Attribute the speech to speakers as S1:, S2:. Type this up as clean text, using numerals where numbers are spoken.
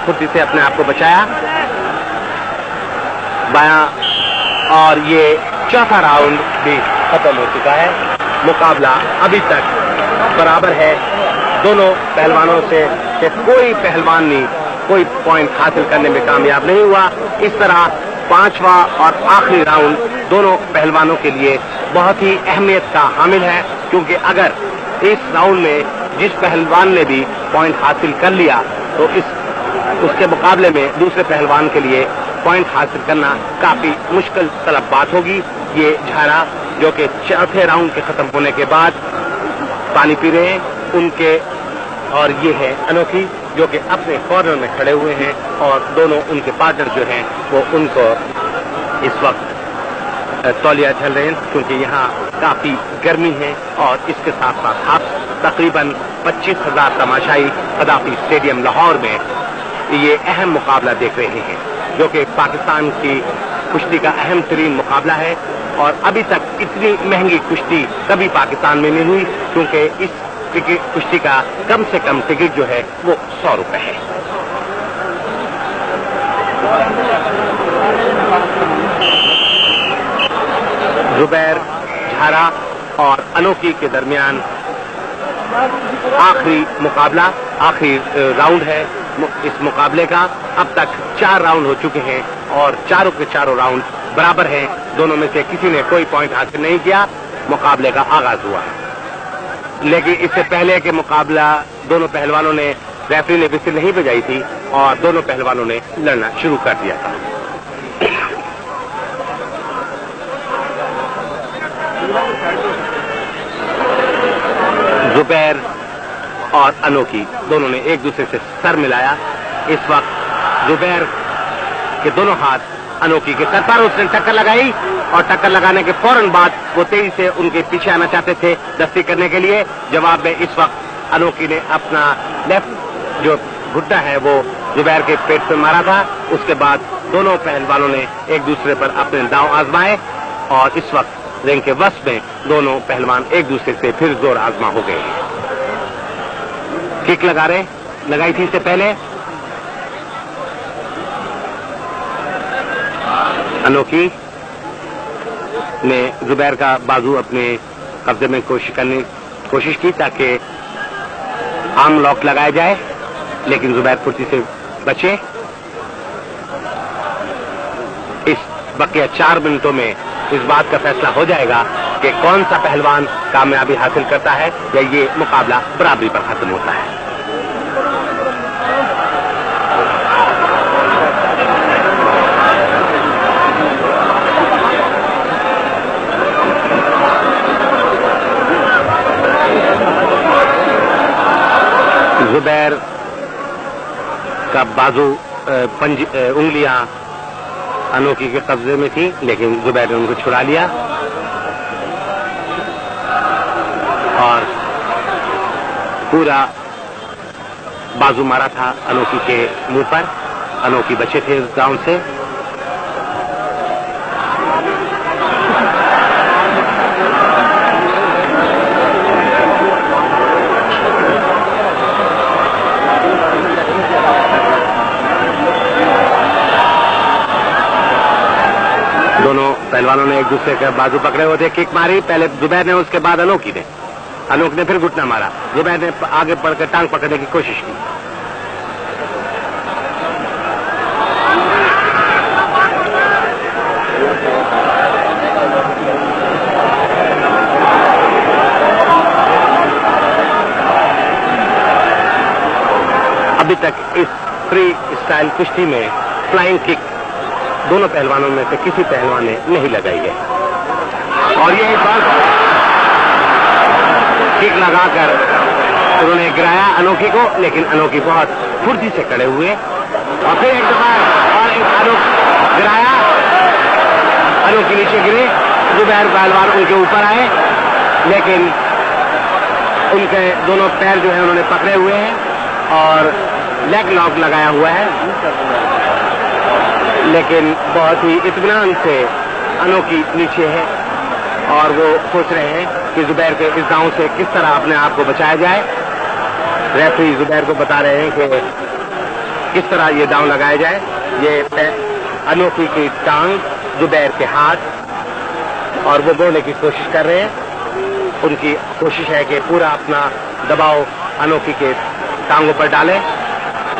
S1: फुर्ती से अपने आप को बचाया बायां, और ये चौथा राउंड भी खत्म हो चुका है। मुकाबला अभी तक बराबर है। दोनों पहलवानों से कोई पहलवान नहीं कोई पॉइंट हासिल करने में कामयाब नहीं हुआ। इस तरह पांचवा और आखिरी राउंड दोनों पहलवानों के लिए बहुत ही अहमियत का हामिल है, क्योंकि अगर इस राउंड में जिस पहलवान ने भी पॉइंट हासिल कर लिया तो उसके मुकाबले में दूसरे पहलवान के लिए पॉइंट हासिल करना काफी मुश्किल तलब बात होगी। ये झारा जो कि चौथे राउंड के खत्म होने के बाद पानी पी रहे हैं उनके, और ये है अनोखी जो कि अपने कॉर्नर में खड़े हुए हैं, और दोनों उनके पार्टनर जो हैं वो उनको इस वक्त तौलिया झल रहे हैं, क्योंकि यहाँ काफी गर्मी है। और इसके साथ साथ आप तकरीबन 25,000 तमाशाई कदाफी स्टेडियम लाहौर में ये अहम मुकाबला देख रहे हैं, जो कि पाकिस्तान की कुश्ती का अहम तरीन मुकाबला है। और अभी तक इतनी महंगी कुश्ती कभी पाकिस्तान में नहीं हुई, क्योंकि इस कुश्ती का कम से कम टिकट जो है वो 100 रुपए है। जुबैर झारा और अनोखी के दरमियान आखिरी मुकाबला, आखिरी राउंड है इस मुकाबले का। अब तक 4 राउंड हो चुके हैं और चारों के चारों राउंड बराबर हैं। दोनों में से किसी ने कोई पॉइंट हासिल नहीं किया। मुकाबले का आगाज हुआ, लेकिन इससे पहले के मुकाबला दोनों पहलवानों ने, रेफरी ने विसिल नहीं बजाई थी और दोनों पहलवानों ने लड़ना शुरू कर दिया था। जुबैर और अनोखी दोनों ने एक दूसरे से सर मिलाया। इस वक्त जुबैर के दोनों हाथ अनोखी के सर पर, उसने टक्कर लगाई और टक्कर लगाने के फौरन बाद वो तेजी से उनके पीछे आना चाहते थे दस्ती करने के लिए। जवाब में इस वक्त अनोखी ने अपना लेफ्ट जो घुट्टा है वो जुबैर के पेट पे मारा था। उसके बाद दोनों पहलवानों ने एक दूसरे पर अपने दांव आजमाए और इस वक्त रिंग के वश में दोनों पहलवान एक दूसरे से फिर जोर आजमा हो गए हैं। किक लगाई थी इससे पहले। अनोखी ने जुबैर का बाजू अपने कब्जे में कोशिश की ताकि आर्म लॉक लगाया जाए, लेकिन जुबैर फुर्ती से बचे। इस बकिया 4 मिनटों में इस बात का फैसला हो जाएगा कि कौन सा पहलवान कामयाबी हासिल करता है या ये मुकाबला बराबरी पर खत्म होता है। जुबैर का बाजू उंगलियां अनोखी के कब्जे में थी, लेकिन जुबैर ने उनको छुड़ा लिया और पूरा बाजू मारा था अनोखी के मुंह पर। अनोखी बचे थे उस राउंड से। दोनों पहलवानों ने एक दूसरे के बाजू पकड़े हुए थे। किक मारी पहले जुबैर ने, उसके बाद अनोखी ने फिर घुटना मारा। जुबैर ने आगे बढ़कर टांग पकड़ने की कोशिश की। अभी तक इस फ्री स्टाइल कुश्ती में फ्लाइंग किक दोनों पहलवानों में से किसी पहलवान ने नहीं लगाई है, और ये एक बार किक लगाकर उन्होंने गिराया अनोखी को, लेकिन अनोखी बहुत फुर्ती से खड़े हुए और फिर एक दफा और एक गिराया। अनोखी नीचे गिरे, जुबैर पहलवान उनके ऊपर आए, लेकिन उनके दोनों पैर जो है उन्होंने पकड़े हुए हैं और लेग लॉक लगाया हुआ है, लेकिन बहुत ही इत्मीनान से अनोखी नीचे है और वो सोच रहे हैं कि जुबैर के इस दांव से किस तरह अपने आप को बचाया जाए। रेफरी जुबैर को बता रहे हैं कि किस तरह ये दांव लगाया जाए। ये अनोखी की टांग, जुबैर के हाथ, और वो बोलने की कोशिश कर रहे हैं। उनकी कोशिश है कि पूरा अपना दबाव अनोखी के टांगों पर डालें।